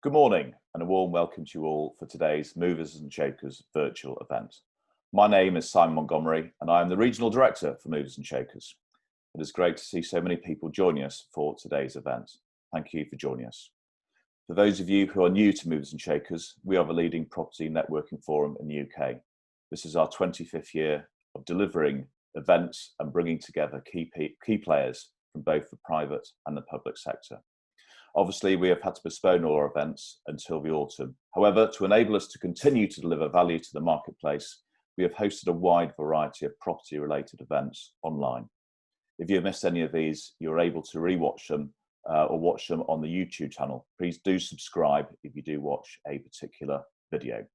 Good morning and a warm welcome to you all for today's Movers and Shakers virtual event. My name is Simon Montgomery and I am the Regional Director for Movers and Shakers. It is great to see so many people joining us for today's event. Thank you for joining us. For those of you who are new to Movers and Shakers, we are the leading property networking forum in the UK. This is our 25th year of delivering events and bringing together key players from both the private and the public sector. Obviously, we have had to postpone all our events until the autumn. However, to enable us to continue to deliver value to the marketplace, we have hosted a wide variety of property-related events online. If you have missed any of these, you're able to rewatch them or watch them on the YouTube channel. Please do subscribe if you do watch a particular video.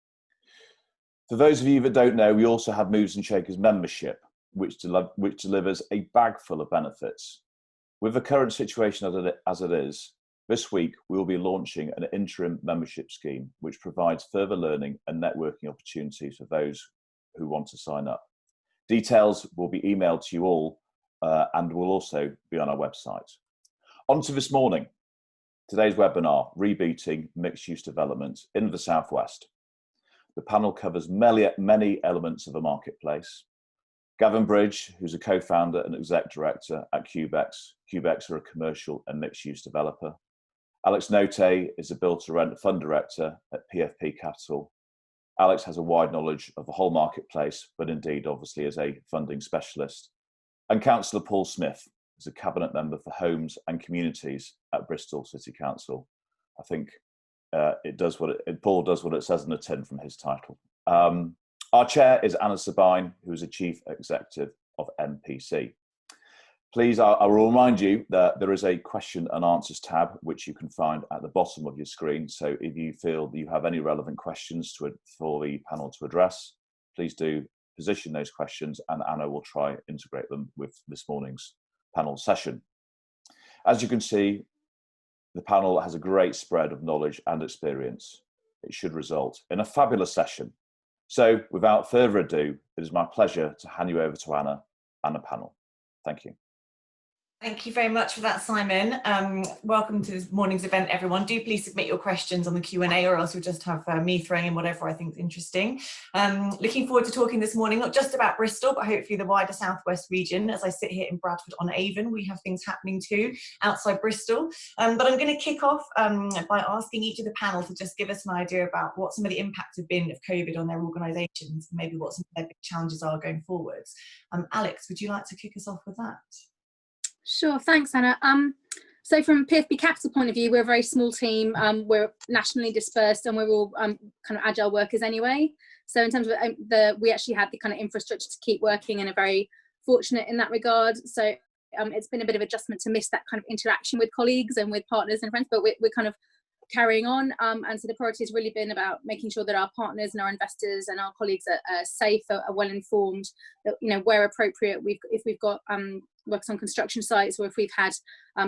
For those of you that don't know, we also have Movers and Shakers membership, which delivers a bag full of benefits. With the current situation as it is, this week we will be launching an interim membership scheme, which provides further learning and networking opportunities for those who want to sign up. Details will be emailed to you all and will also be on our website. On to this morning, today's webinar, Rebooting Mixed-Use Development in the Southwest. The panel covers many elements of the marketplace. Gavin, who's a co-founder and exec director at Cubex. Cubex are a commercial and mixed-use developer. Alex Notay is a build-to-rent fund director at PFP Capital. Alex has a wide knowledge of the whole marketplace, but indeed, obviously, is a funding specialist. And Councillor Paul Smith is a cabinet member for homes and communities at Bristol City Council. I think Paul does what it says in the tin from his title. Our chair is Sabine, who is a chief executive of MPC. Please, I will remind you that there is a question and answers tab, which you can find at the bottom of your screen. So if you feel that you have any relevant questions for the panel to address, please do position those questions and Anna will try and integrate them with this morning's panel session. As you can see, the panel has a great spread of knowledge and experience. It should result in a fabulous session. So without further ado, it is my pleasure to hand you over to Anna and the panel. Thank you. Thank you very much for that, Simon. Welcome to this morning's event, everyone. Do please submit your questions on the Q&A, or else you'll just have me throwing in whatever I think is interesting. Looking forward to talking this morning, not just about Bristol, but hopefully the wider Southwest region. As I sit here in Bradford-on-Avon, we have things happening too outside Bristol. But I'm going to kick off by asking each of the panel to just give us an idea about what some of the impacts have been of COVID on their organisations, and maybe what some of their big challenges are going forwards. Alex, would you like to kick us off with that? Sure, thanks, Anna. So from PFP Capital point of view, we're a very small team. We're nationally dispersed and we're all kind of agile workers anyway. So in terms of we actually had the kind of infrastructure to keep working and are very fortunate in that regard. So it's been a bit of adjustment to miss that kind of interaction with colleagues and with partners and friends, but we're kind of carrying on. And so the priority has really been about making sure that our partners and our investors and our colleagues are safe, are well informed, that, you know, where appropriate, if we've got works on construction sites, or if we've had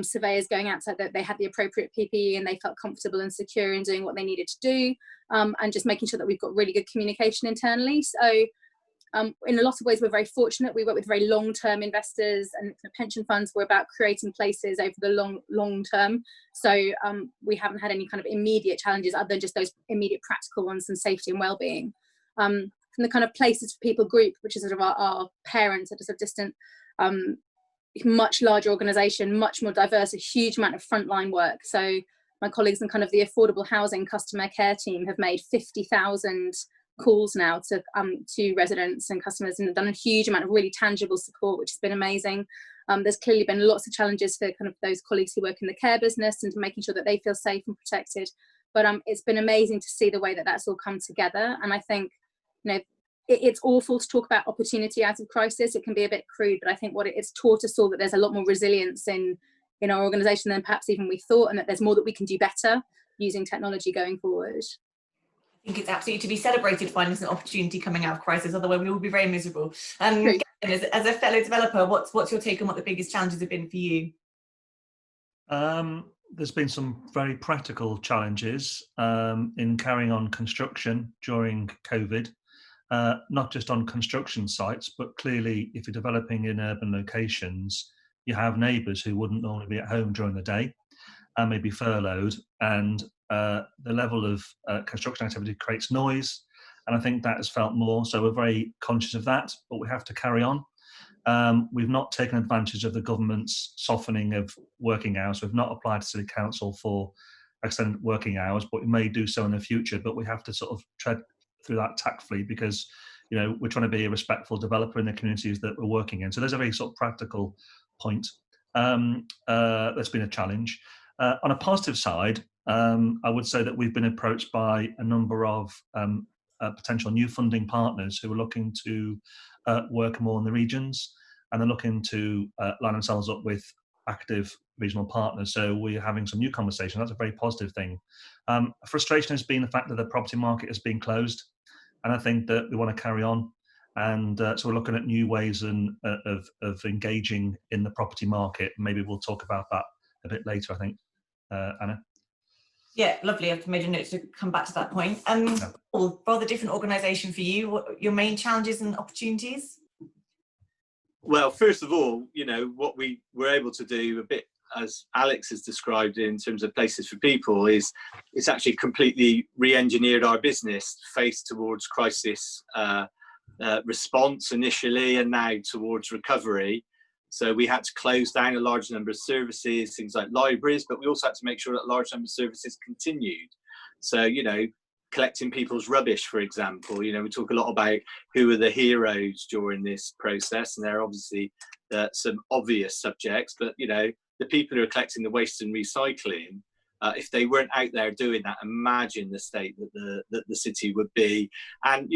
surveyors going outside, that they had the appropriate PPE and they felt comfortable and secure in doing what they needed to do, and just making sure that we've got really good communication internally. So in a lot of ways, we're very fortunate. We work with very long-term investors and pension funds. We're about creating places over the long term. So we haven't had any kind of immediate challenges other than just those immediate practical ones, and safety and well-being. From the kind of places for people group, which is sort of our parents at a sort of distant, much larger organisation, much more diverse, a huge amount of frontline work. So my colleagues in kind of the affordable housing customer care team have made 50,000 calls now to residents and customers, and done a huge amount of really tangible support, which has been amazing. There's clearly been lots of challenges for kind of those colleagues who work in the care business and making sure that they feel safe and protected. But it's been amazing to see the way that that's all come together. And I think, you know, it's awful to talk about opportunity out of crisis. It can be a bit crude, but I think what it's taught us all, that there's a lot more resilience in our organisation than perhaps even we thought, and that there's more that we can do better using technology going forward. I think it's absolutely to be celebrated, finding an opportunity coming out of crisis. Otherwise, we will be very miserable. Gavin, as a fellow developer, what's your take on what the biggest challenges have been for you? There's been some very practical challenges in carrying on construction during COVID. Not just on construction sites, but clearly if you're developing in urban locations, you have neighbours who wouldn't normally be at home during the day and may be furloughed, and the level of construction activity creates noise, and I think that has felt more. So we're very conscious of that, but we have to carry on. We've not taken advantage of the government's softening of working hours. We've not applied to City Council for extended working hours, but we may do so in the future. But we have to sort of tread through that tactfully, because we're trying to be a respectful developer in the communities that we're working in. So there's a very sort of practical point. That's been a challenge. On a positive side, I would say that we've been approached by a number of potential new funding partners who are looking to work more in the regions, and they're looking to line themselves up with active regional partners. So we're having some new conversations. That's a very positive thing. Frustration has been the fact that the property market has been closed, and I think that we want to carry on. And so we're looking at new ways of engaging in the property market. Maybe we'll talk about that a bit later, I think. Anna? Yeah, lovely. I've made a note to come back to that point. Paul, rather different organisation for you. What are your main challenges and opportunities? Well, first of all, what we were able to do a bit, as Alex has described in terms of places for people, is it's actually completely re-engineered our business face towards crisis response initially, and now towards recovery. So we had to close down a large number of services, things like libraries, but we also had to make sure that a large number of services continued. So, collecting people's rubbish, for example, we talk a lot about who are the heroes during this process, and there are obviously some obvious subjects, but, the people who are collecting the waste and recycling, if they weren't out there doing that, imagine the state that the city would be. And,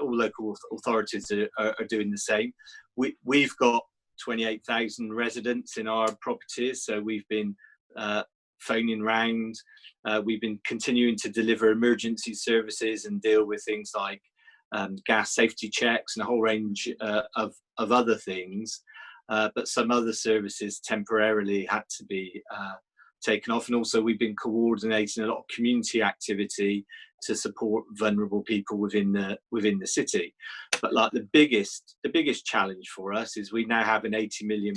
all local authorities are doing the same. We've got 28,000 residents in our properties, so we've been phoning round. We've been continuing to deliver emergency services and deal with things like gas safety checks and a whole range of other things. But some other services temporarily had to be taken off. And also we've been coordinating a lot of community activity to support vulnerable people within the city. But like the biggest challenge for us is we now have an £80 million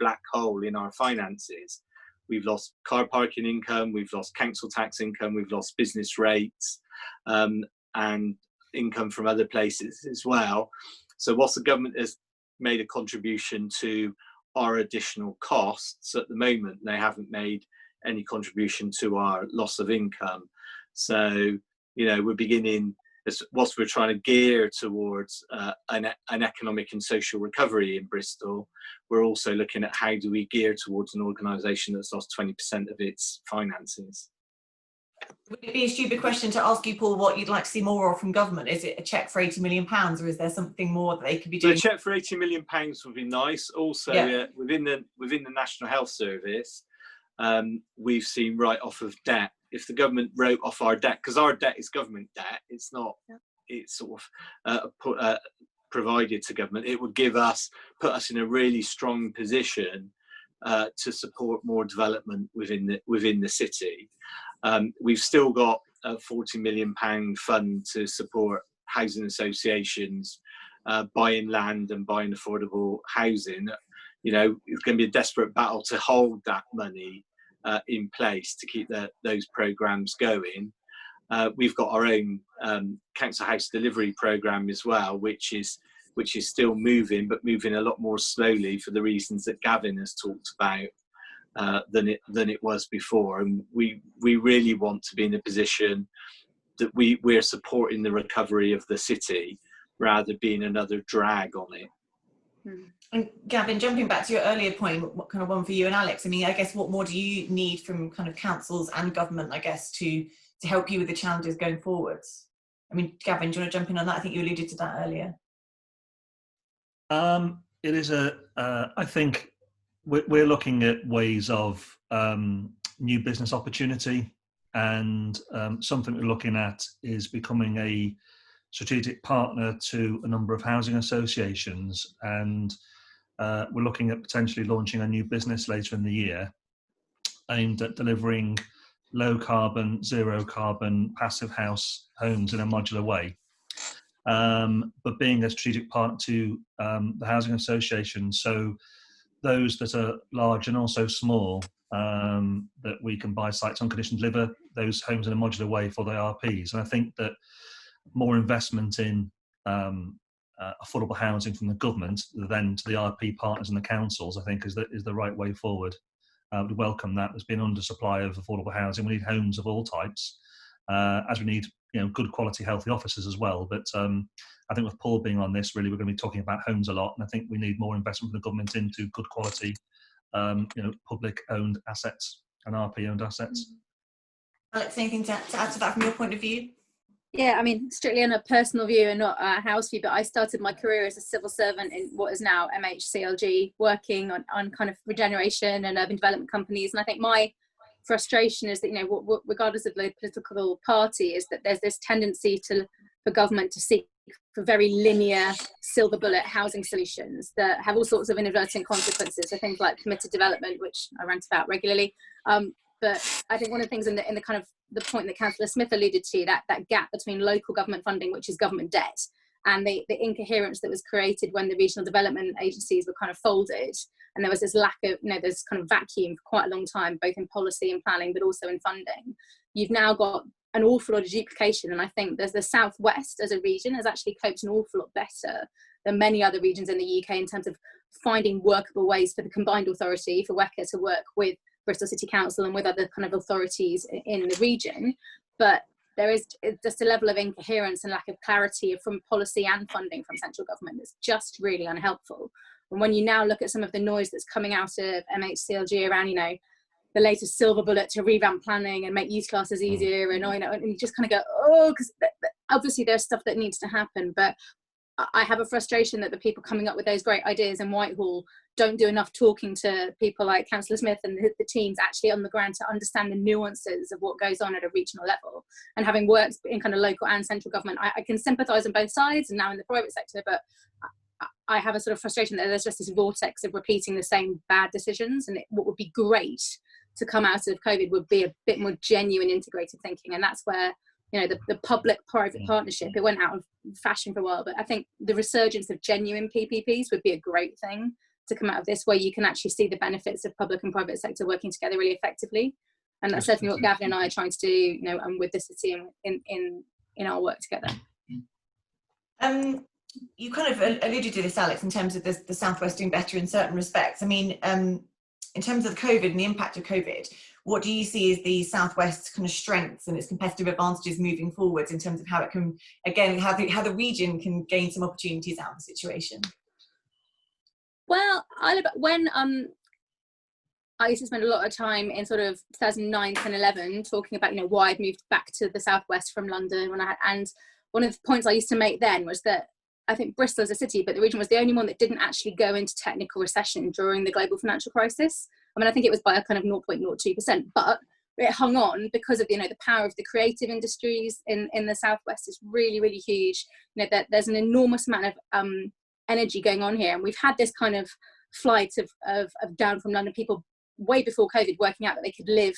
black hole in our finances. We've lost car parking income, we've lost council tax income, we've lost business rates, and income from other places as well. So whilst the government has made a contribution to our additional costs, at the moment they haven't made any contribution to our loss of income. So, we're beginning, whilst we're trying to gear towards an economic and social recovery in Bristol, we're also looking at how do we gear towards an organisation that's lost 20% of its finances. Would it be a stupid question to ask you, Paul, what you'd like to see more of from government? Is it a cheque for £80 million, or is there something more that they could be doing? So a cheque for £80 million would be nice. Also, within the National Health Service, we've seen write-off of debt. If the government wrote off our debt, because our debt is government debt, it's not, it's sort of provided to government, it would put us in a really strong position to support more development within the city. We've still got a £40 million fund to support housing associations buying land and buying affordable housing. It's going to be a desperate battle to hold that money in place to keep those programmes going. We've got our own council house delivery programme as well, which is still moving, but moving a lot more slowly for the reasons that Gavin has talked about than it was before. And we really want to be in a position that we're supporting the recovery of the city rather than being another drag on it. And Gavin, jumping back to your earlier point, what kind of one for you and Alex? I mean, I guess what more do you need from kind of councils and government, I guess, to help you with the challenges going forwards? I mean, Gavin, do you want to jump in on that? I think you alluded to that earlier. It is I think we're looking at ways of new business opportunity, and something we're looking at is becoming a strategic partner to a number of housing associations, and we're looking at potentially launching a new business later in the year aimed at delivering low carbon, zero carbon, passive house homes in a modular way. But being a strategic partner to the housing association, so those that are large and also small that we can buy sites on condition to deliver those homes in a modular way for the RPs. And I think that more investment in affordable housing from the government then to the RP partners and the councils, I think is the right way forward. We welcome that. There's been undersupply of affordable housing. We need homes of all types, as we need good quality healthy offices as well. But I think with Paul being on this, really we're going to be talking about homes a lot, and I think we need more investment from the government into good quality public owned assets and RP owned assets. Alex, anything to add to that from your point of view? Yeah, I mean, strictly on a personal view and not a house view, but I started my career as a civil servant in what is now MHCLG, working on kind of regeneration and urban development companies. And I think my frustration is that, regardless of the political party, is that there's this tendency for government to seek for very linear silver bullet housing solutions that have all sorts of inadvertent consequences. So things like committed development, which I rant about regularly. But I think one of the things in the kind of the point that Councillor Smith alluded to, that gap between local government funding, which is government debt, and the incoherence that was created when the regional development agencies were kind of folded, and there was this lack of, this kind of vacuum for quite a long time, both in policy and planning, but also in funding. You've now got an awful lot of duplication, and I think there's the Southwest as a region has actually coped an awful lot better than many other regions in the UK in terms of finding workable ways for the combined authority, for WECA to work with Bristol City Council and with other kind of authorities in the region. But there is just a level of incoherence and lack of clarity from policy and funding from central government that's just really unhelpful. And when you now look at some of the noise that's coming out of MHCLG around, the latest silver bullet to revamp planning and make youth classes easier, and you just kind of go, oh, because obviously there's stuff that needs to happen, but I have a frustration that the people coming up with those great ideas in Whitehall don't do enough talking to people like Councillor Smith and the teams actually on the ground to understand the nuances of what goes on at a regional level. And having worked in kind of local and central government, I can sympathise on both sides and now in the private sector, but I have a sort of frustration that there's just this vortex of repeating the same bad decisions. And what would be great to come out of COVID would be a bit more genuine integrated thinking. And that's where the public-private partnership, it went out of fashion for a while, but I think the resurgence of genuine PPPs would be a great thing to come out of this, where you can actually see the benefits of public and private sector working together really effectively. And that's certainly what Gavin and I are trying to do, and with the city in our work together. You kind of alluded to this, Alex, in terms of the Southwest doing better in certain respects. I mean, in terms of COVID and the impact of COVID, what do you see as the Southwest's kind of strengths and its competitive advantages moving forwards in terms of how it can, again, how the region can gain some opportunities out of the situation? Well, when I used to spend a lot of time in sort of 2009, 10, 11 talking about, why I'd moved back to the Southwest from London and one of the points I used to make then was that I think Bristol as a city, but the region was the only one that didn't actually go into technical recession during the global financial crisis. I mean, I think it was by a kind of 0.02%, but it hung on because of, the power of the creative industries in the Southwest is really, really huge. That there's an enormous amount of energy going on here. And we've had this kind of flight of down from London, people way before COVID working out that they could live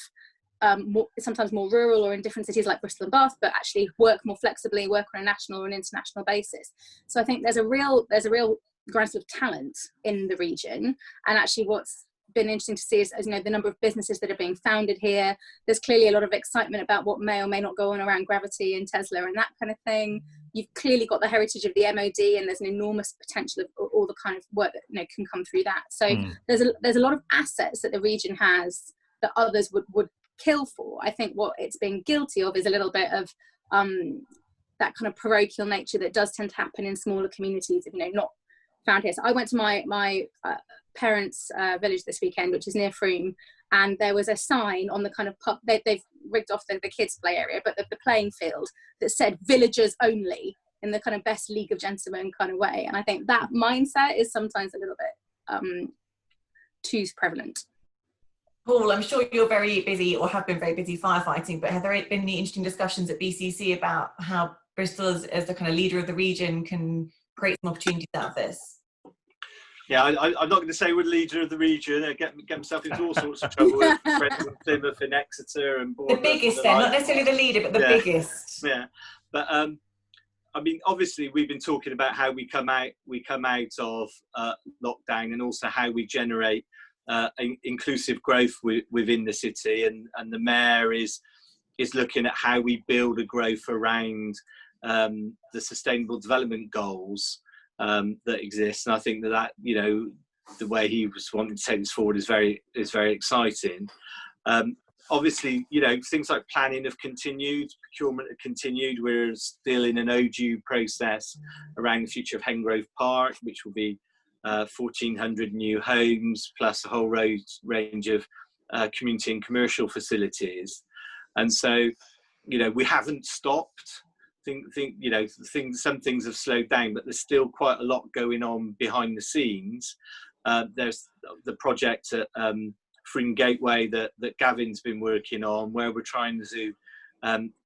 sometimes more rural or in different cities like Bristol and Bath, but actually work more flexibly, work on a national or an international basis. So I think there's a real groundswell of talent in the region. And actually what's been interesting to see is the number of businesses that are being founded here. There's clearly a lot of excitement about what may or may not go on around Gravity and Tesla and that kind of thing. You've clearly got the heritage of the MOD, and there's an enormous potential of all the kind of work that can come through that. So there's a lot of assets that the region has that others would kill for. I think what it's been guilty of is a little bit of that kind of parochial nature that does tend to happen in smaller communities, not found here. So I went to my parents' village this weekend, which is near Frome, and there was a sign on the kind of pub, they've rigged off the kids' play area, but the playing field, that said villagers only, in the kind of best League of Gentlemen kind of way. And I think that mindset is sometimes a little bit too prevalent. Paul, I'm sure you're very busy or have been very busy firefighting, but have there been any interesting discussions at BCC about how Bristol as the kind of leader of the region can create some opportunities out of this? Yeah, I'm not going to say we're the leader of the region. I get myself into all sorts of trouble with friends in Plymouth and Exeter and Bournemouth. The biggest then, not necessarily the leader, but the biggest. Yeah, but I mean, obviously we've been talking about how we come out of lockdown, and also how we generate inclusive growth within the city, and the mayor is looking at how we build a growth around the sustainable development goals that exist. And I think that the way he was wanting to take this forward is very exciting. Obviously, things like planning have continued, procurement have continued. We're still in an ODU process around the future of Hengrove Park, which will be 1,400 new homes, plus a whole range of community and commercial facilities. And so, we haven't stopped. Some things have slowed down, but there's still quite a lot going on behind the scenes. There's the project at Froome Gateway that Gavin's been working on, where we're trying to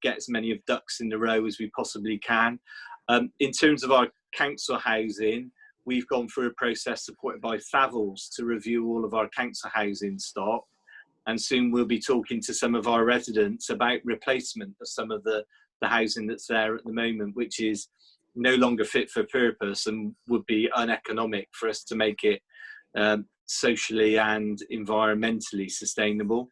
get as many of ducks in the row as we possibly can. In terms of our council housing, we've gone through a process supported by Savills to review all of our council housing stock, and soon we'll be talking to some of our residents about replacement of some of the housing that's there at the moment, which is no longer fit for purpose and would be uneconomic for us to make it socially and environmentally sustainable.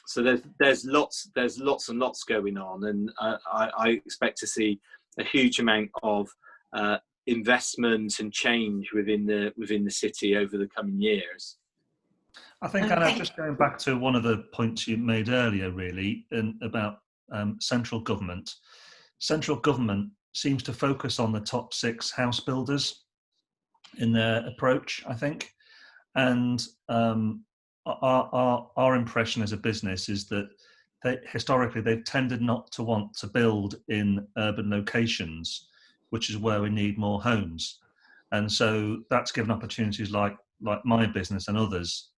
So there's lots and lots going on, and I expect to see a huge amount of investment and change within the city over the coming years. I think, Anna, just going back to one of the points you made earlier, really, about central government. Central government seems to focus on the top 6 house builders in their approach, I think. And our impression as a business is that historically they've tended not to want to build in urban locations, which is where we need more homes. And so that's given opportunities like my business and others,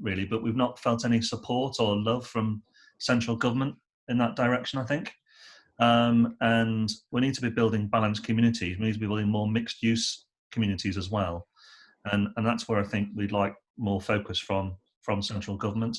really, but we've not felt any support or love from central government in that direction, I think. And we need to be building balanced communities. We need to be building more mixed use communities as well. And that's where I think we'd like more focus from central government.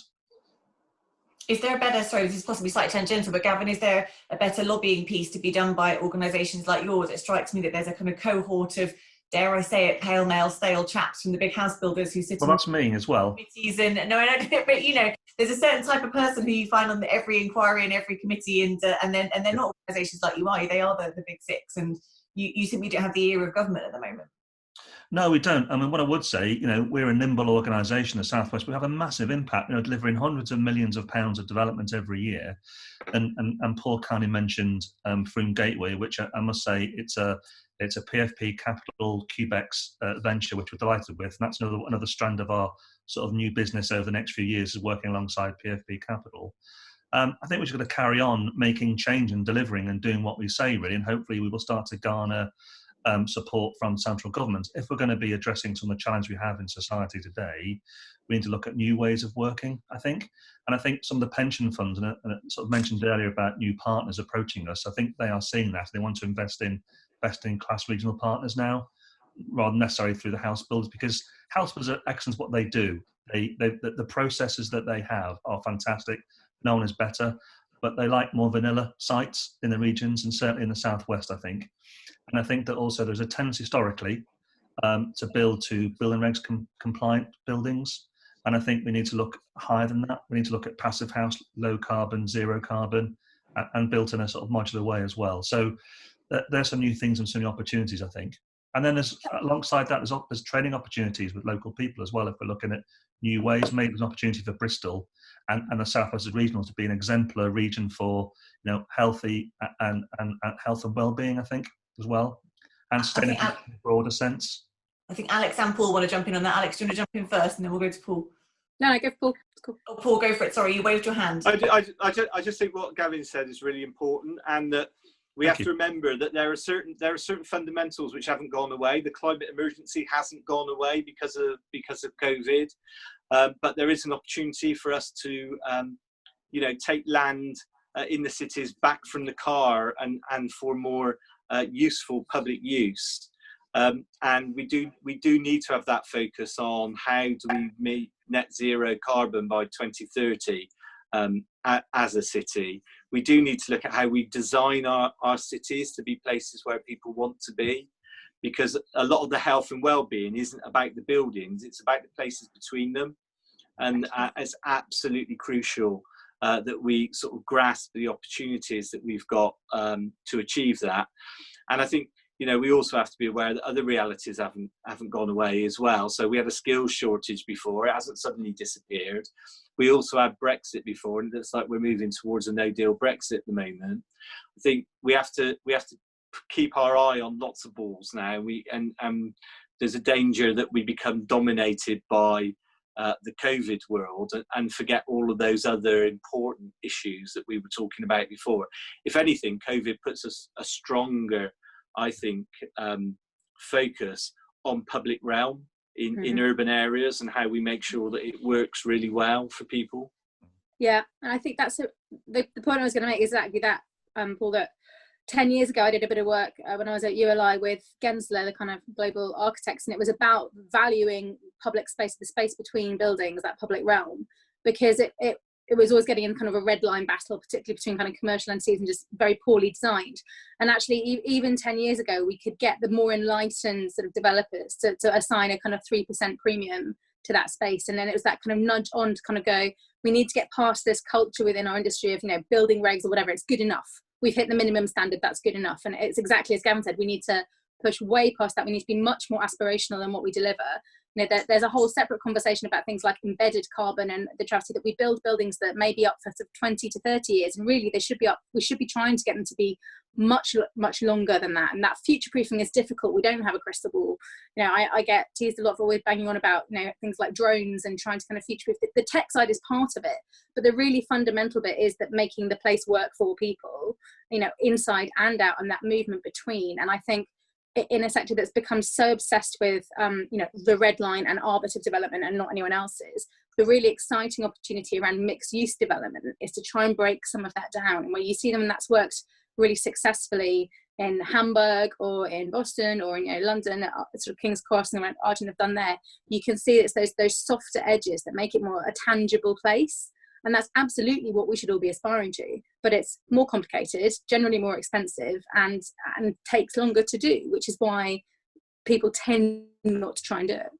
Is there a better, sorry, this is possibly slightly tangential, but Gavin, is there a better lobbying piece to be done by organisations like yours? It strikes me that there's a kind of cohort of, dare I say it, pale male stale chaps from the big house builders who sit well, that's me as well. Committees and no, I don't, but there's a certain type of person who you find on every inquiry and every committee, and they're not organisations like you are. They are the big 6, and you simply don't have the ear of government at the moment. No, we don't. I mean, what I would say, we're a nimble organisation, the South West. We have a massive impact, delivering hundreds of millions of pounds of development every year. And Paul kindly mentioned Froome Gateway, which I must say it's a PFP Capital Cubex venture, which we're delighted with. And that's another strand of our sort of new business over the next few years, is working alongside PFP Capital. I think we're just going to carry on making change and delivering and doing what we say, really, and hopefully we will start to garner support from central government. If we're going to be addressing some of the challenges we have in society today, we need to look at new ways of working, I think. And I think some of the pension funds, and it sort of mentioned earlier about new partners approaching us, I think they are seeing that. They want to invest in best-in-class regional partners now, rather than necessarily through the house builders, because house builders are excellent at what they do. The processes that they have are fantastic. No one is better, but they like more vanilla sites in the regions, and certainly in the southwest, I think. And I think that also there's a tendency historically to build building regs compliant buildings. And I think we need to look higher than that. We need to look at passive house, low carbon, zero carbon, and built in a sort of modular way as well. So there's some new things and some new opportunities, I think. And then alongside that, there's training opportunities with local people as well. If we're looking at new ways, maybe there's an opportunity for Bristol and the South West Regional to be an exemplar region for healthy and health and well-being, I think, as well, and sustainability in a broader sense. I think Alex and Paul want to jump in on that. Alex, do you want to jump in first, and then we'll go to Paul? No, go for Paul. It's cool. Oh, Paul, go for it. Sorry, you waved your hand. I just think what Gavin said is really important, and that we have to remember that there are certain fundamentals which haven't gone away. The climate emergency hasn't gone away because of COVID, but there is an opportunity for us to take land in the cities back from the car and for more useful public use. And we do need to have that focus on how do we meet net zero carbon by 2030 as a city. We do need to look at how we design our cities to be places where people want to be. because a lot of the health and well-being isn't about the buildings, it's about the places between them. And it's absolutely crucial that we sort of grasp the opportunities that we've got to achieve that. And I think, you know, we also have to be aware that other realities haven't gone away as well. So we had a skills shortage before, it hasn't suddenly disappeared. We also had Brexit before, and it's like we're moving towards a no-deal Brexit at the moment. I think we have to keep our eye on lots of balls now. And there's a danger that we become dominated by the COVID world and forget all of those other important issues that we were talking about before. If anything, COVID puts us a stronger, I think, focus on public realm in urban areas and how we make sure that it works really well for people. Yeah, and I think that's the point I was going to make is exactly that, Paul, that 10 years ago I did a bit of work when I was at ULI with Gensler, the kind of global architects, and it was about valuing public space, the space between buildings, that public realm, because it was always getting in kind of a red line battle, particularly between kind of commercial entities and just very poorly designed. And actually, even 10 years ago, we could get the more enlightened sort of developers to assign a kind of 3% premium to that space. And then it was that kind of nudge on to kind of go, we need to get past this culture within our industry of, you know, building regs or whatever, it's good enough. We've hit the minimum standard, that's good enough. And it's exactly as Gavin said, we need to push way past that. We need to be much more aspirational than what we deliver. You know, there's a whole separate conversation about things like embedded carbon and the travesty that we build buildings that may be up for sort of 20 to 30 years, and really they should be up. We should be trying to get them to be much longer than that. And that future proofing is difficult. We don't have a crystal ball. You know, I get teased a lot for always banging on about, you know, things like drones and trying to kind of future proof. The tech side is part of it, but the really fundamental bit is that making the place work for people, you know, inside and out, and that movement between. And I think in a sector that's become so obsessed with, you know, the red line and arbiter development and not anyone else's, the really exciting opportunity around mixed use development is to try and break some of that down. And where you see them, and that's worked really successfully in Hamburg or in Boston or in, you know, London, sort of King's Cross and Argent have done there, you can see it's those softer edges that make it more a tangible place. And that's absolutely what we should all be aspiring to. But it's more complicated, generally more expensive, and takes longer to do, which is why people tend not to try and do it.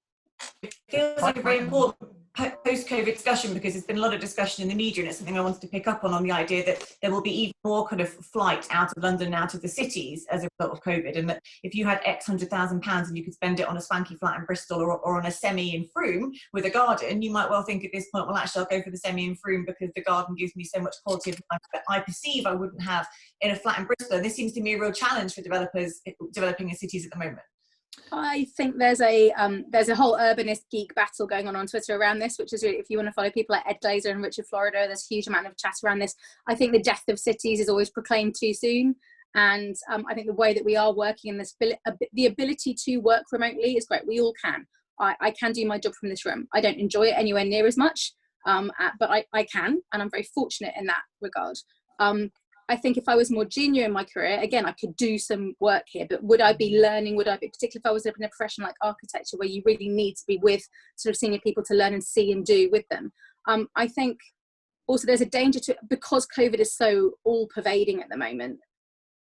It feels like a very important post-COVID discussion, because there's been a lot of discussion in the media, and it's something I wanted to pick up on the idea that there will be even more kind of flight out of London and out of the cities as a result of COVID, and that if you had X £100,000 and you could spend it on a swanky flat in Bristol or on a semi in Frome with a garden, you might well think at this point, well, actually I'll go for the semi in Frome because the garden gives me so much quality of life that I perceive I wouldn't have in a flat in Bristol. And this seems to me a real challenge for developers developing in cities at the moment. I think there's a whole urbanist geek battle going on Twitter around this, which is really, if you want to follow people like Ed Glazer and Richard Florida, there's a huge amount of chat around this. I think the death of cities is always proclaimed too soon. And I think the way that we are working in this, the ability to work remotely is great. We all can. I can do my job from this room. I don't enjoy it anywhere near as much, but I can, and I'm very fortunate in that regard. I think if I was more junior in my career, again, I could do some work here, but would I be learning? Particularly if I was in a profession like architecture, where you really need to be with sort of senior people to learn and see and do with them. I think also there's a danger to, because COVID is so all pervading at the moment,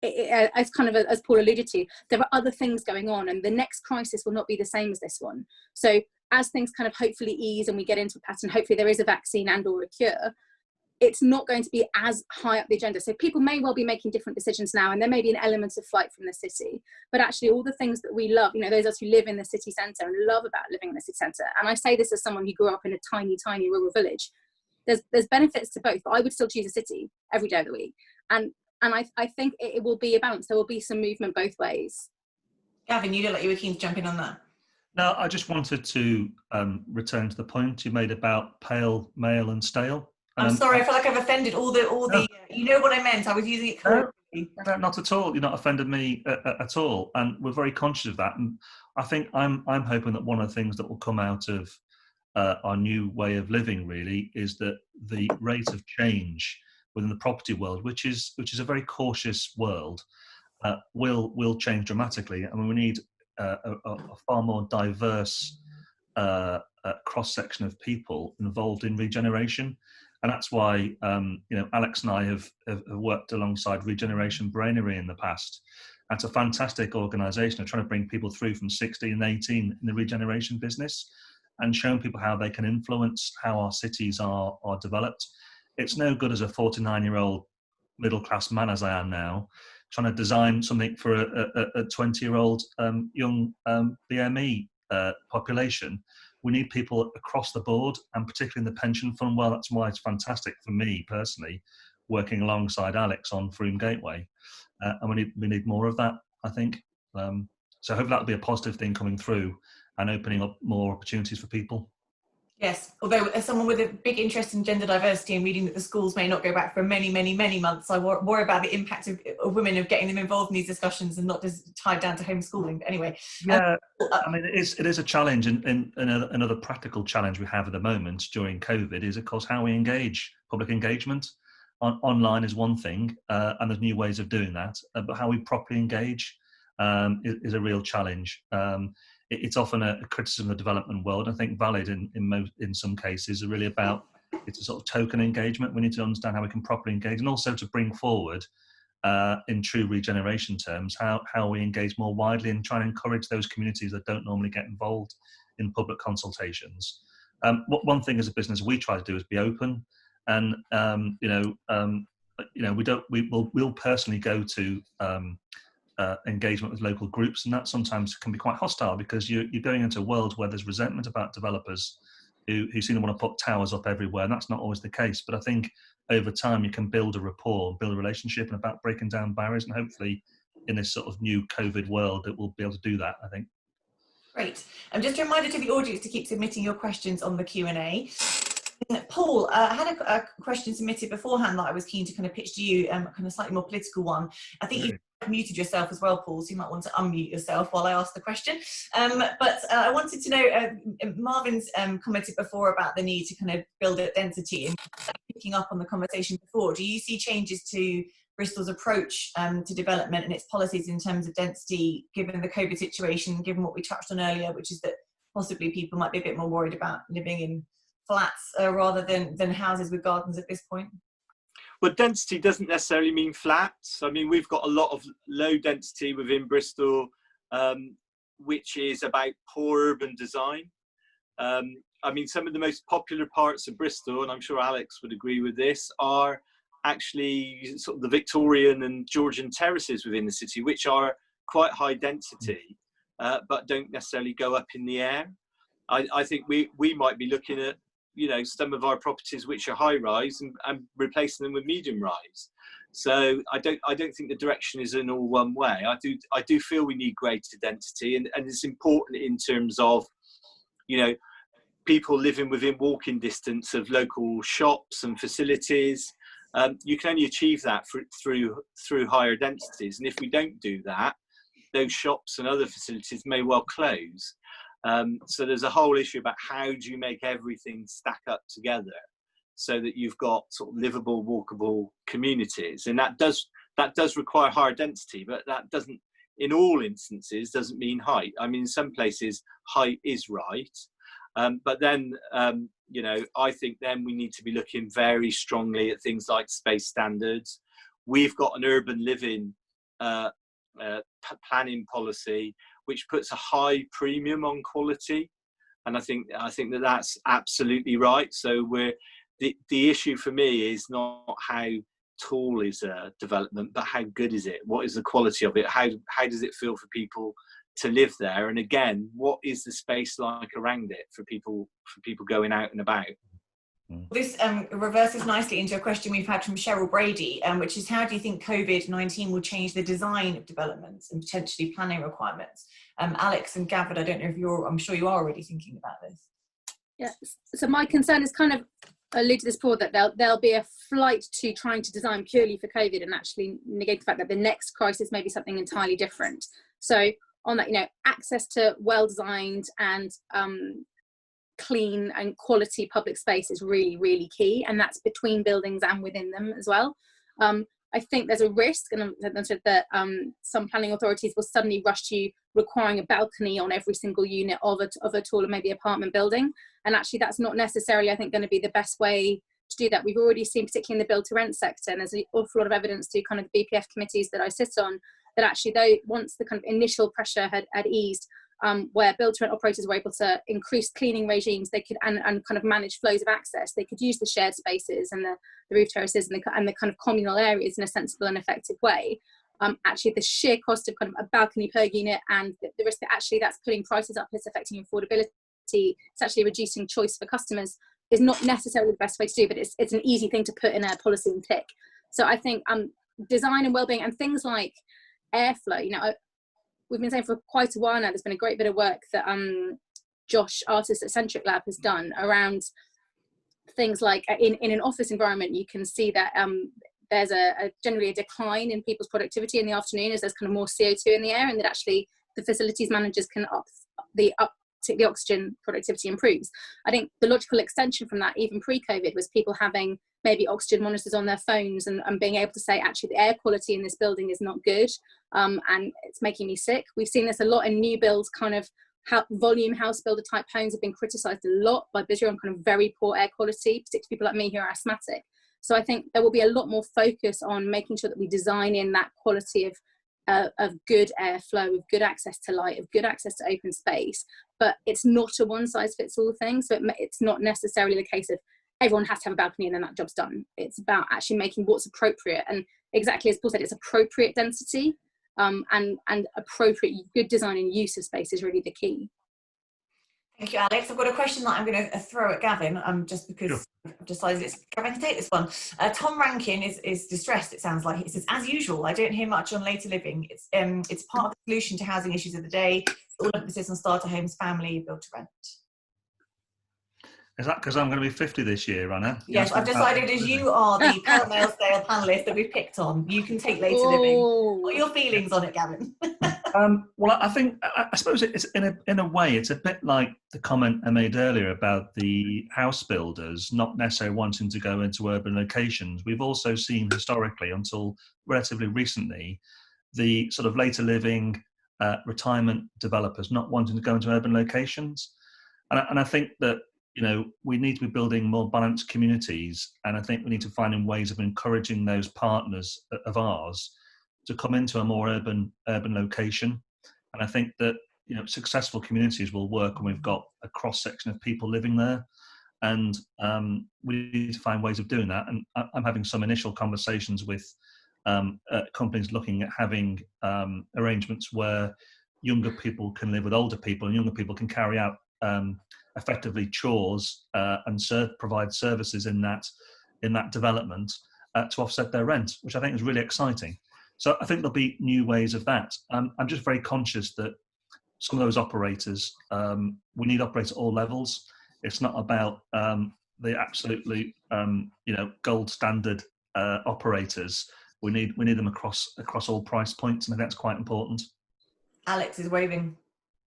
as kind of as Paul alluded to, there are other things going on, and the next crisis will not be the same as this one. So as things kind of hopefully ease and we get into a pattern, hopefully there is a vaccine and or a cure, it's not going to be as high up the agenda. So people may well be making different decisions now, and there may be an element of flight from the city, but actually all the things that we love, you know, those of us who live in the city centre and love about living in the city centre, and I say this as someone who grew up in a tiny, tiny rural village, there's benefits to both, but I would still choose a city every day of the week. And I think it will be a balance. There will be some movement both ways. Gavin, you look like you were keen to jump in on that. No, I just wanted to return to the point you made about pale, male and stale. I'm sorry, I feel like I've offended all the you know what I meant, I was using it correctly. No, not at all. You're not offended me at all, and we're very conscious of that. And I think I'm hoping that one of the things that will come out of our new way of living really is that the rate of change within the property world, which is a very cautious world, will change dramatically. I mean, we need a far more diverse cross section of people involved in regeneration. And that's why, you know, Alex and I have worked alongside Regeneration Brainery in the past. That's a fantastic organisation. They're trying to bring people through from 16 and 18 in the regeneration business and showing people how they can influence how our cities are developed. It's no good as a 49-year-old middle-class man, as I am now, trying to design something for a 20-year-old young BME population. We need people across the board, and particularly in the pension fund. Well, that's why it's fantastic for me personally, working alongside Alex on Froome Gateway, and we need more of that, I think. So hopefully that'll be a positive thing coming through and opening up more opportunities for people. Yes, although as someone with a big interest in gender diversity and reading that the schools may not go back for many, many, many months, I worry about the impact of women, of getting them involved in these discussions and not just tied down to homeschooling. But anyway. Yeah, I mean, it is a challenge, and another practical challenge we have at the moment during COVID is, of course, how we engage. Public engagement online is one thing, and there's new ways of doing that, but how we properly engage is a real challenge. It's often a criticism of the development world. I think valid in some cases, are really about, it's a sort of token engagement. We need to understand how we can properly engage, and also to bring forward, in true regeneration terms, how we engage more widely and try and encourage those communities that don't normally get involved in public consultations. One thing as a business we try to do is be open, and we'll personally go to engagement with local groups, and that sometimes can be quite hostile, because you're going into a world where there's resentment about developers who seem to want to put towers up everywhere, and that's not always the case. But I think over time you can build a rapport, build a relationship, and about breaking down barriers, and hopefully in this sort of new COVID world that we'll be able to do that, I think. Great. Just a reminder to the audience to keep submitting your questions on the Q&A. Paul, I had a question submitted beforehand that I was keen to kind of pitch to you, kind of slightly more political one. I think you've muted yourself as well, Paul, so you might want to unmute yourself while I ask the question. But I wanted to know, Marvin's commented before about the need to kind of build up density, and picking up on the conversation before, do you see changes to Bristol's approach to development and its policies in terms of density, given the COVID situation, given what we touched on earlier, which is that possibly people might be a bit more worried about living in flats rather than houses with gardens at this point? Well, density doesn't necessarily mean flats. I mean, we've got a lot of low density within Bristol, which is about poor urban design. I mean, some of the most popular parts of Bristol, and I'm sure Alex would agree with this, are actually sort of the Victorian and Georgian terraces within the city, which are quite high density, but don't necessarily go up in the air. I think we might be looking at, you know, some of our properties which are high rise and replacing them with medium rise. So I don't think the direction is in all one way. I do feel we need greater density, and it's important in terms of, you know, people living within walking distance of local shops and facilities. You can only achieve that through higher densities, and if we don't do that, those shops and other facilities may well close. So there's a whole issue about how do you make everything stack up together so that you've got sort of livable, walkable communities, and that does require higher density, but that doesn't, in all instances, doesn't mean height. I mean, in some places height is right, but then you know, I think then we need to be looking very strongly at things like space standards. We've got an urban living planning policy which puts a high premium on quality, and I think that that's absolutely right. So the issue for me is not how tall is a development, but how good is it? What is the quality of it? How does it feel for people to live there? And again, what is the space like around it for people going out and about? This reverses nicely into a question we've had from Cheryl Brady, which is, how do you think COVID-19 will change the design of developments and potentially planning requirements? Alex and Gavin, I don't know if I'm sure you are already thinking about this. Yeah, so my concern is kind of alluded to this before, that there'll be a flight to trying to design purely for COVID and actually negate the fact that the next crisis may be something entirely different. So on that, you know, access to well-designed and clean and quality public space is really, really key, and that's between buildings and within them as well. I think there's a risk, and that some planning authorities will suddenly rush to requiring a balcony on every single unit of a taller, maybe apartment building, and actually that's not necessarily, I think, going to be the best way to do that. We've already seen, particularly in the build to rent sector, and there's an awful lot of evidence to kind of the BPF committees that I sit on, that actually, though, once the kind of initial pressure had eased, where build-to-rent operators were able to increase cleaning regimes, they could and kind of manage flows of access. They could use the shared spaces and the roof terraces and the kind of communal areas in a sensible and effective way. Actually, the sheer cost of kind of a balcony per unit and the risk that actually that's putting prices up, it's affecting affordability, it's actually reducing choice for customers, is not necessarily the best way to do, but it's an easy thing to put in a policy and tick. So I think design and wellbeing and things like airflow, you know, we've been saying for quite a while now, there's been a great bit of work that Josh, artist at Centric Lab, has done around things like in an office environment, you can see that there's generally a decline in people's productivity in the afternoon as there's kind of more CO2 in the air, and that actually the facilities managers can the oxygen productivity improves. I think the logical extension from that, even pre-COVID, was people having maybe oxygen monitors on their phones and being able to say, actually, the air quality in this building is not good, and it's making me sick. We've seen this a lot in new builds, kind of volume house builder type homes have been criticised a lot by Visual on kind of very poor air quality, particularly people like me who are asthmatic. So I think there will be a lot more focus on making sure that we design in that quality of good airflow, of good access to light, of good access to open space. But it's not a one-size-fits-all thing. So it's not necessarily the case of everyone has to have a balcony and then that job's done. It's about actually making what's appropriate. And exactly as Paul said, it's appropriate density and appropriate good design and use of space is really the key. Thank you, Alex. I've got a question that I'm going to throw at Gavin, just because I've decided it's Gavin to take this one. Tom Rankin is distressed, it sounds like. He says, as usual, I don't hear much on later living. It's part of the solution to housing issues of the day. All emphasis on starter homes, family, build to rent. Is that because I'm going to be 50 this year, Anna? Yes, I've decided as you are the Pale Male Scale panellist that we've picked on, you can take later living. What are your feelings on it, Gavin? Well, I suppose it's in a way, it's a bit like the comment I made earlier about the house builders not necessarily wanting to go into urban locations. We've also seen historically, until relatively recently, the sort of later living retirement developers not wanting to go into urban locations. And I think that, you know, we need to be building more balanced communities, and I think we need to find ways of encouraging those partners of ours to come into a more urban location. And I think that, you know, successful communities will work when we've got a cross section of people living there, and we need to find ways of doing that. And I'm having some initial conversations with companies looking at having arrangements where younger people can live with older people, and younger people can carry out effectively chores and provide services in that development to offset their rent, which I think is really exciting. So I think there'll be new ways of that. I'm just very conscious that some of those operators, we need operators at all levels. It's not about the absolutely gold standard operators. We need them across all price points, and I think that's quite important. Alex is waving.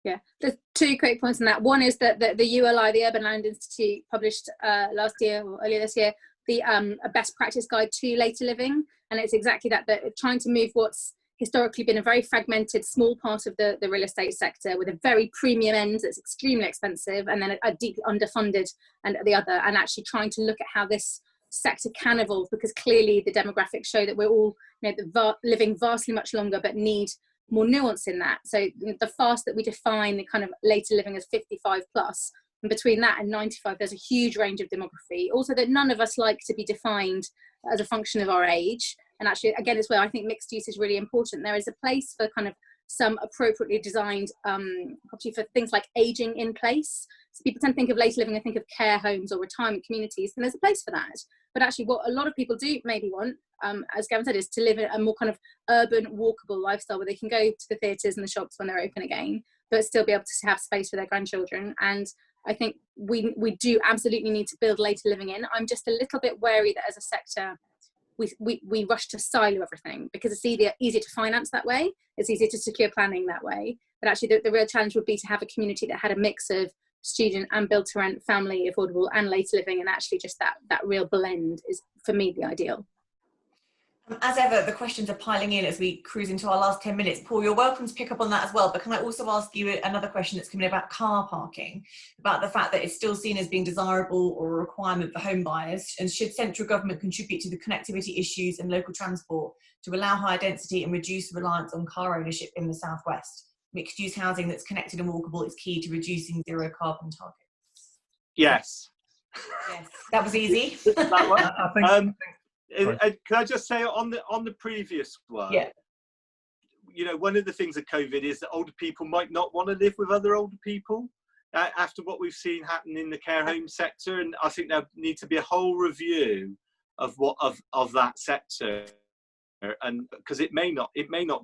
Yeah, there's two quick points on that. One is that the ULI, the Urban Land Institute, published last year or earlier this year, a best practice guide to later living. And it's exactly that, trying to move what's historically been a very fragmented, small part of the real estate sector with a very premium end that's extremely expensive, and then a deeply underfunded and the other, and actually trying to look at how this sector can evolve, because clearly the demographics show that we're all, you know, living vastly much longer, but need more nuance in that. So the fast that we define the kind of later living as 55 plus, and between that and 95, there's a huge range of demography. Also, that none of us like to be defined as a function of our age. And actually, again, it's where I think mixed use is really important. There is a place for kind of some appropriately designed property for things like aging in place. So people tend to think of later living and think of care homes or retirement communities, and there's a place for that. But actually what a lot of people do maybe want, as Gavin said, is to live in a more kind of urban, walkable lifestyle where they can go to the theatres and the shops when they're open again, but still be able to have space for their grandchildren. And I think we do absolutely need to build later living in. I'm just a little bit wary that as a sector, we rush to silo everything, because it's easier to finance that way. It's easier to secure planning that way. But actually the real challenge would be to have a community that had a mix of student and build to rent, family, affordable and later living, and actually just that real blend is, for me, the ideal. As ever, the questions are piling in as we cruise into our last 10 minutes. Paul, you're welcome to pick up on that as well, but can I also ask you another question that's coming about car parking, about the fact that it's still seen as being desirable or a requirement for home buyers, and should central government contribute to the connectivity issues and local transport to allow higher density and reduce reliance on car ownership in the southwest? Mixed-use housing that's connected and walkable is key to reducing zero carbon targets. Yes. Yes, that was easy. That one. I think Can I just say on the previous one? Yeah. You know, one of the things of COVID is that older people might not want to live with other older people after what we've seen happen in the care home sector, and I think there needs to be a whole review of that sector, and because it may not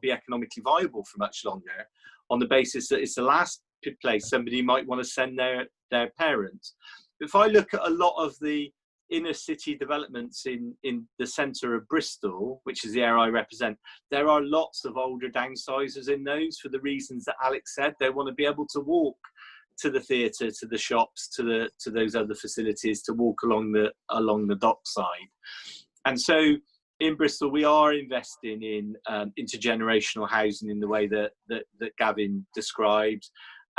be economically viable for much longer, on the basis that it's the last place somebody might want to send their parents. If I look at a lot of the inner city developments in the centre of Bristol, which is the area I represent, there are lots of older downsizers in those for the reasons that Alex said. They want to be able to walk to the theatre, to the shops, to those other facilities, to walk along the dockside. And so in Bristol, we are investing in intergenerational housing in the way that Gavin described,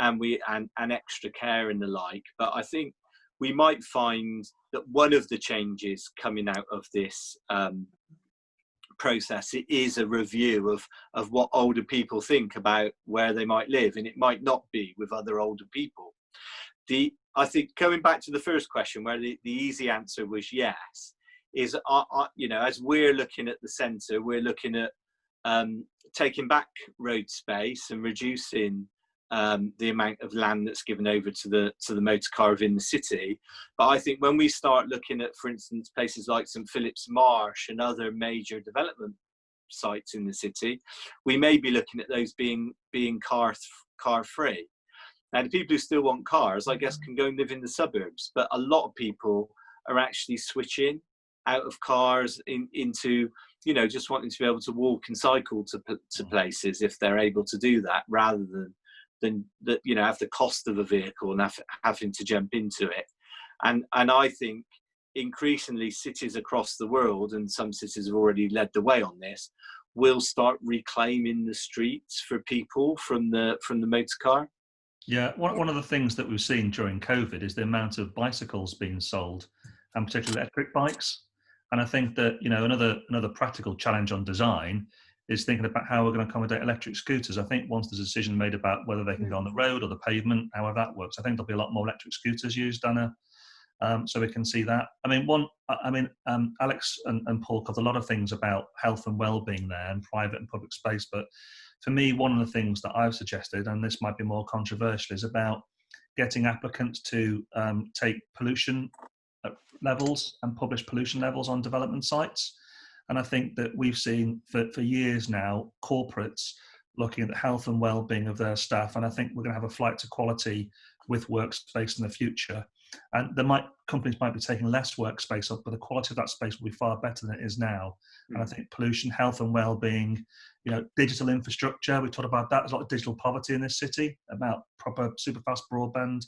and extra care and the like. But I think we might find that one of the changes coming out of this process is a review of what older people think about where they might live, and it might not be with other older people. I think going back to the first question, where the easy answer was yes, is you know, as we're looking at the centre, we're looking at taking back road space and reducing the amount of land that's given over to the motor car within the city. But I think when we start looking at, for instance, places like St Philip's Marsh and other major development sites in the city, we may be looking at those being car free. Now, the people who still want cars, I guess, can go and live in the suburbs, but a lot of people are actually switching out of cars into, you know, just wanting to be able to walk and cycle to places if they're able to do that, rather than that, you know, have the cost of a vehicle and having to jump into it. And I think increasingly cities across the world, and some cities have already led the way on this, will start reclaiming the streets for people from the motor car. Yeah, one of the things that we've seen during COVID is the amount of bicycles being sold, and particularly electric bikes. And I think that, you know, another practical challenge on design is thinking about how we're going to accommodate electric scooters. I think once there's a decision made about whether they can go on the road or the pavement, however that works, I think there'll be a lot more electric scooters used, Anna. So we can see that. Alex and Paul covered a lot of things about health and well-being there, and private and public space. But for me, one of the things that I've suggested, and this might be more controversial, is about getting applicants to take pollution levels and publish pollution levels on development sites. And I think that we've seen for years now, corporates looking at the health and well-being of their staff. And I think we're going to have a flight to quality with workspace in the future. And companies might be taking less workspace up, but the quality of that space will be far better than it is now. And I think pollution, health and well-being, you know, digital infrastructure, we talked about that. There's a lot of digital poverty in this city, about proper super fast broadband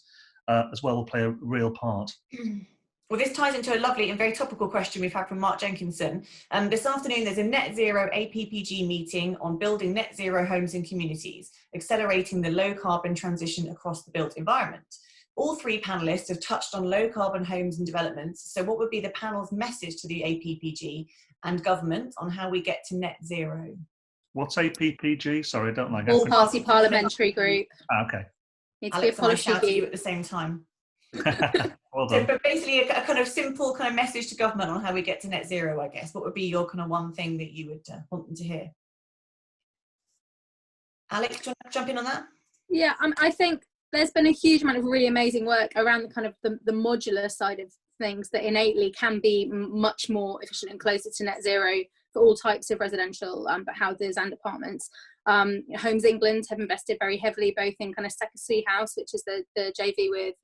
as well will play a real part. Well, this ties into a lovely and very topical question we've had from Mark Jenkinson. This afternoon, there's a net zero APPG meeting on building net zero homes and communities, accelerating the low carbon transition across the built environment. All three panellists have touched on low carbon homes and developments. So what would be the panel's message to the APPG and government on how we get to net zero? What's APPG? Sorry, I don't like All Party Parliamentary Group. Okay. Alex and I shout at you at the same time. Well so, done. but basically a kind of simple kind of message to government on how we get to net zero, I guess. What would be your kind of one thing that you would want them to hear? Alex, do you want to jump in on that? Yeah, I think there's been a huge amount of really amazing work around the kind of the modular side of things that innately can be much more efficient and closer to net zero for all types of residential but houses and apartments. Homes England have invested very heavily both in kind of Sekisui House, which is the JV with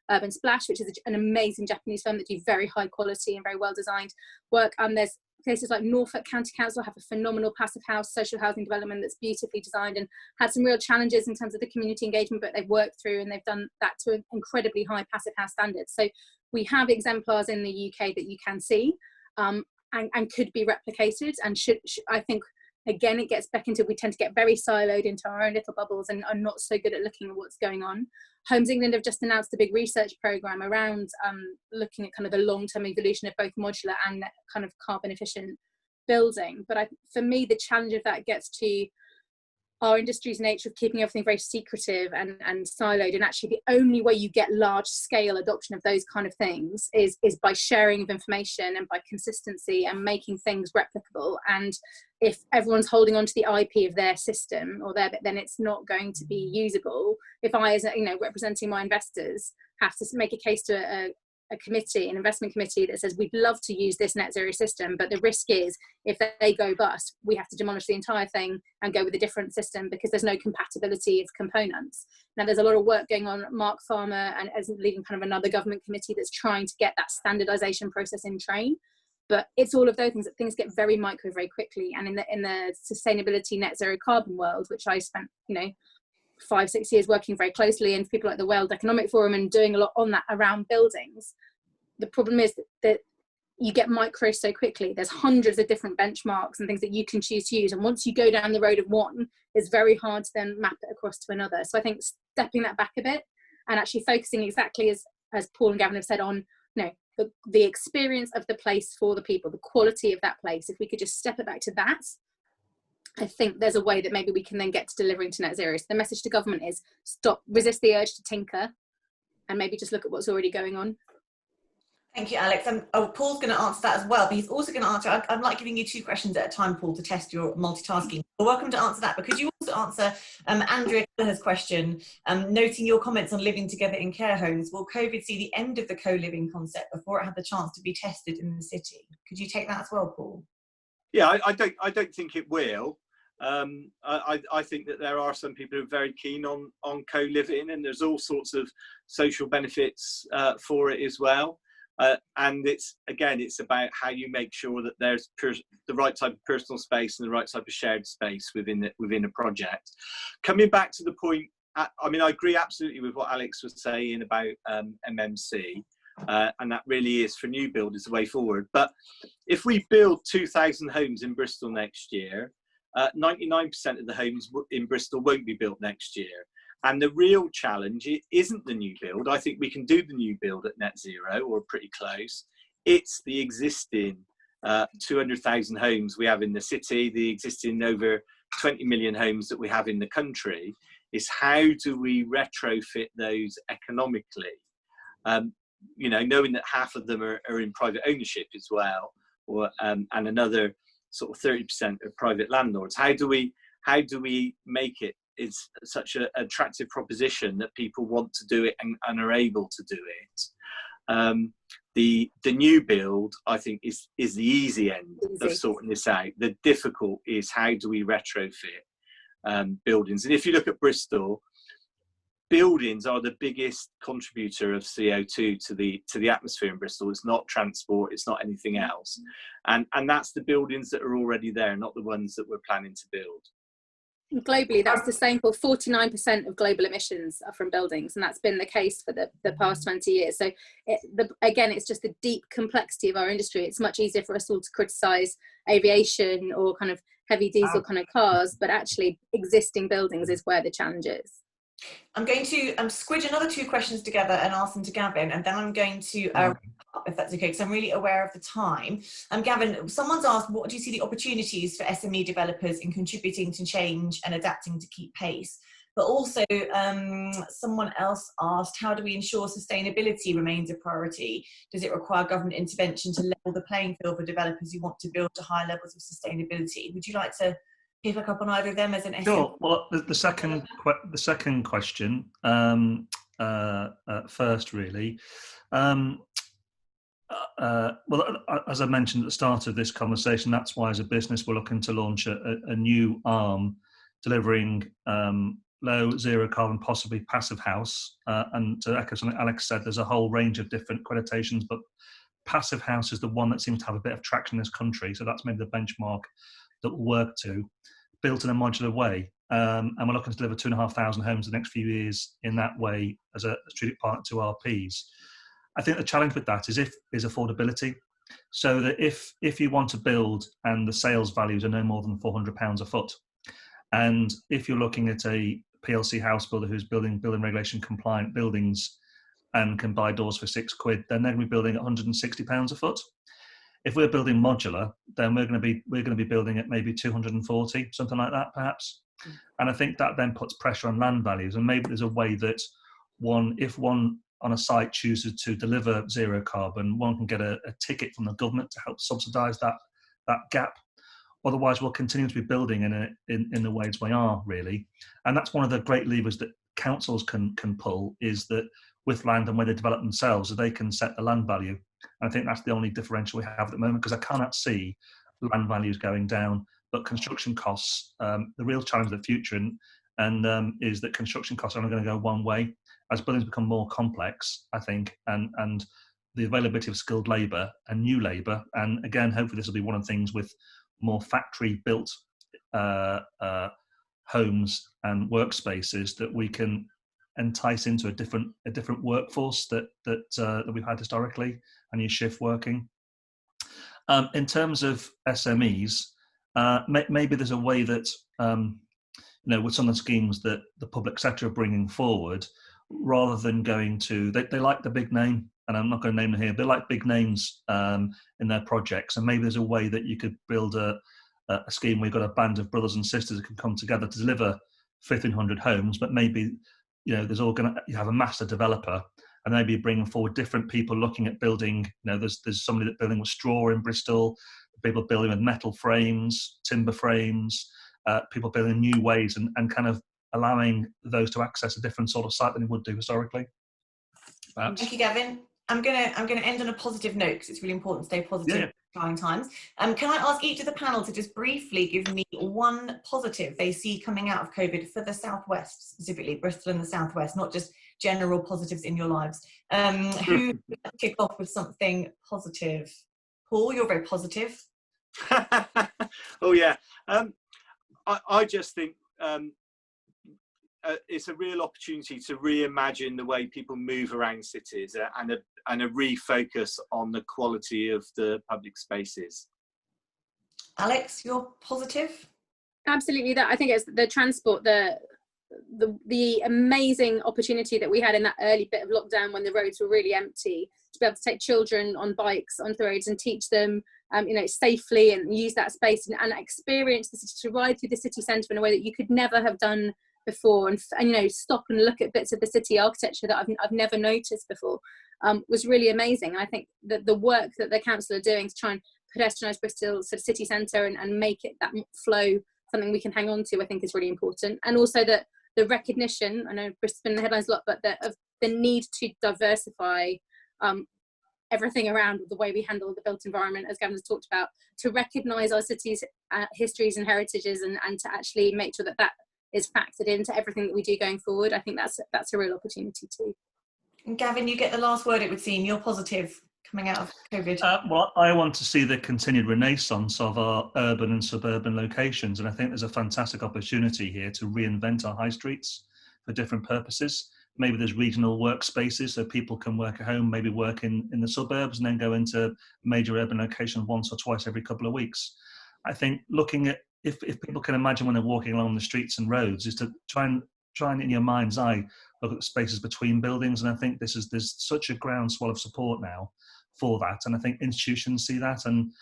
Urban Splash, which is an amazing Japanese firm that do very high quality and very well designed work. There's places like Norfolk County Council have a phenomenal passive house social housing development that's beautifully designed and had some real challenges in terms of the community engagement, but they've worked through and they've done that to an incredibly high passive house standards. So we have exemplars in the UK that you can see. and could be replicated, and should I think, again, it gets back into, we tend to get very siloed into our own little bubbles and are not so good at looking at what's going on. Homes England have just announced a big research programme around looking at kind of the long-term evolution of both modular and kind of carbon efficient building. But for me, the challenge of that gets to our industry's nature of keeping everything very secretive and siloed, and actually the only way you get large scale adoption of those kind of things is by sharing of information and by consistency and making things replicable. And if everyone's holding on to the IP of their system or then it's not going to be usable. If I, as representing my investors, have to make a case to a committee, an investment committee, that says we'd love to use this net zero system, but the risk is if they go bust, we have to demolish the entire thing and go with a different system because there's no compatibility of components. Now, there's a lot of work going on. Mark Farmer and as leading kind of another government committee that's trying to get that standardization process in train. But it's all of those things that things get very micro very quickly. And in the sustainability net zero carbon world, which I spent 5-6 years working very closely, and people like the World Economic Forum and doing a lot on that around buildings. The problem is that you get micro so quickly. There's hundreds of different benchmarks and things that you can choose to use, and once you go down the road of one, it's very hard to then map it across to another. So I think stepping that back a bit and actually focusing exactly as Paul and Gavin have said on the experience of the place for the people, the quality of that place. If we could just step it back to that, I think there's a way that maybe we can then get to delivering to net zero. So the message to government is resist the urge to tinker and maybe just look at what's already going on. Thank you, Alex. Paul's going to answer that as well, but he's also going to answer, I'm like giving you 2 questions at a time, Paul, to test your multitasking. You're welcome to answer that, because you also answer Andrea Kelleher's question, noting your comments on living together in care homes. Will COVID see the end of the co-living concept before it had the chance to be tested in the city? Could you take that as well, Paul? Yeah, I don't think it will. I think that there are some people who are very keen on co-living, and there's all sorts of social benefits for it as well. And it's about how you make sure that there's the right type of personal space and the right type of shared space within a project. Coming back to the point, I agree absolutely with what Alex was saying about MMC. And that really is, for new build, is the way forward. But if we build 2,000 homes in Bristol next year, 99% of the homes in Bristol won't be built next year. And the real challenge isn't the new build. I think we can do the new build at net zero or pretty close. It's the existing 200,000 homes we have in the city, the existing over 20 million homes that we have in the country, is how do we retrofit those economically? Knowing that half of them are in private ownership as well, and another sort of 30% of private landlords. How do we make it is such an attractive proposition that people want to do it and are able to do it? The new build, I think, is the easy end of sorting this out. The difficult is how do we retrofit buildings? And if you look at Bristol, buildings are the biggest contributor of CO2 to the atmosphere in Bristol. It's not transport, it's not anything else. And that's the buildings that are already there, not the ones that we're planning to build. Globally, that's the same for 49% of global emissions are from buildings, and that's been the case for the past 20 years. So again, it's just the deep complexity of our industry. It's much easier for us all to criticise aviation or kind of heavy diesel kind of cars, but actually existing buildings is where the challenge is. I'm going to squidge another 2 questions together and ask them to Gavin, and then I'm going to if that's okay, because I'm really aware of the time. Gavin, someone's asked, what do you see the opportunities for SME developers in contributing to change and adapting to keep pace? But also, someone else asked, how do we ensure sustainability remains a priority? Does it require government intervention to level the playing field for developers who want to build to high levels of sustainability? Would you like to pick up on either of them as an SME? Sure. Well, the second question first, really. As I mentioned at the start of this conversation, that's why as a business we're looking to launch a new arm delivering low, zero carbon, possibly passive house. And to echo something Alex said, there's a whole range of different accreditations, but passive house is the one that seems to have a bit of traction in this country. So that's maybe the benchmark that we'll work to, built in a modular way. And we're looking to deliver 2,500 homes in the next few years in that way as a strategic partner to RPs. I think the challenge with that is affordability. so that if you want to build and the sales values are no more than £400 a foot, and if you're looking at a PLC house builder who's building building regulation compliant buildings and can buy doors for £6, then they're going to be building at £160 a foot. If we're building modular, then we're going to be building at maybe 240, something like that, perhaps. And I think that then puts pressure on land values. And maybe there's a way that if one on a site chooses to deliver zero carbon, one can get a ticket from the government to help subsidise that gap. Otherwise, we'll continue to be building in the ways we are, really. And that's one of the great levers that councils can pull, is that with land and where they develop themselves, so they can set the land value. And I think that's the only differential we have at the moment, because I cannot see land values going down, but construction costs, the real challenge of the future is that construction costs are only going to go one way. As buildings become more complex, I think, and the availability of skilled labour and new labour, and again, hopefully this will be one of the things with more factory-built homes and workspaces, that we can entice into a different workforce that we've had historically, and use shift working. In terms of SMEs, maybe there's a way that with some of the schemes that the public sector are bringing forward, rather than going to they like the big name, and I'm not going to name them here. They like big names in their projects, and maybe there's a way that you could build a scheme where you've got a band of brothers and sisters that can come together to deliver 1,500 homes, but maybe you have a master developer, and maybe bringing forward different people looking at building. There's somebody that's building with straw in Bristol, people building with metal frames, timber frames, people building new ways, and kind of allowing those to access a different sort of site than they would do historically. Perhaps. Thank you, Gavin. I'm gonna end on a positive note, because it's really important to stay positive in trying times. Can I ask each of the panel to just briefly give me one positive they see coming out of COVID for the Southwest, specifically Bristol and the Southwest, not just general positives in your lives. Who kick off with something positive? Paul, you're very positive. Oh yeah, I just think it's a real opportunity to reimagine the way people move around cities, and a refocus on the quality of the public spaces. Alex, you're positive? Absolutely. That I think it's the transport, the amazing opportunity that we had in that early bit of lockdown when the roads were really empty, to be able to take children on bikes onto the roads and teach them safely, and use that space and experience the city, to ride through the city centre in a way that you could never have done before, and stop and look at bits of the city architecture that I've never noticed before, was really amazing. And I think that the work that the council are doing to try and pedestrianise Bristol sort of city centre and make it that flow something we can hang on to, I think is really important. And also that the recognition, I know Bristol's been in the headlines a lot, but of the need to diversify everything around the way we handle the built environment, as Gavin has talked about, to recognise our city's histories and heritages, and to actually make sure that is factored into everything that we do going forward. I think that's a real opportunity too. And Gavin, you get the last word, it would seem. You're positive coming out of COVID. Well, I want to see the continued renaissance of our urban and suburban locations, and I think there's a fantastic opportunity here to reinvent our high streets for different purposes. Maybe there's regional workspaces, so people can work at home, maybe work in the suburbs, and then go into major urban locations once or twice every couple of weeks. I think looking at, if people can imagine when they're walking along the streets and roads, is to try and in your mind's eye look at the spaces between buildings. And I think there's such a groundswell of support now for that, and I think institutions see that. And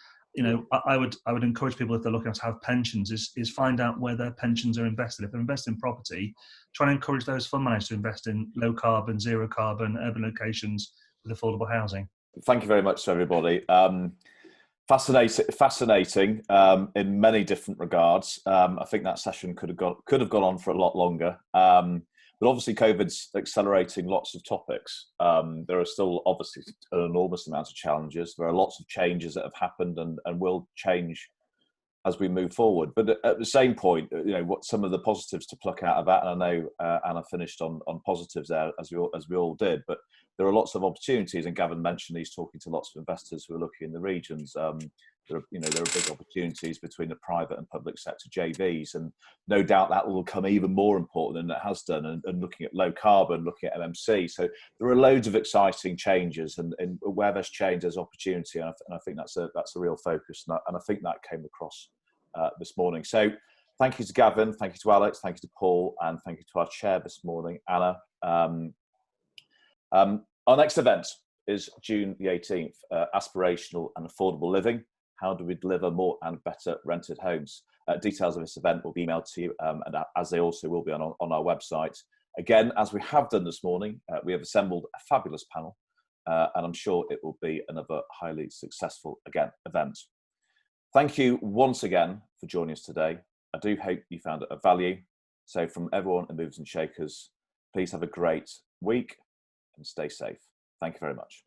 I would encourage people, if they're looking to have pensions, is find out where their pensions are invested. If they're invested in property, try and encourage those fund managers to invest in low carbon, zero carbon urban locations with affordable housing. Thank you very much to everybody. Fascinating in many different regards. I think that session could have gone on for a lot longer. But obviously COVID's accelerating lots of topics. There are still obviously an enormous amount of challenges. There are lots of changes that have happened and will change as we move forward. But at the same point, what some of the positives to pluck out of that, and I know Anna finished on positives there, as we all did, but there are lots of opportunities, and Gavin mentioned he's talking to lots of investors who are looking in the regions. there are big opportunities between the private and public sector JVs, and no doubt that will become even more important than it has done. And looking at low carbon, looking at MMC, so there are loads of exciting changes, and where there's change, there's opportunity, and I think that's a real focus, and I think that came across this morning. So thank you to Gavin, thank you to Alex, thank you to Paul, and thank you to our chair this morning, Anna. Our next event is June the 18th, Aspirational and Affordable Living. How do we deliver more and better rented homes? Details of this event will be emailed to you, and as they also will be on our website. Again, as we have done this morning, we have assembled a fabulous panel, and I'm sure it will be another highly successful event. Thank you once again for joining us today. I do hope you found it of value. So from everyone at Movers and Shakers, please have a great week and stay safe. Thank you very much.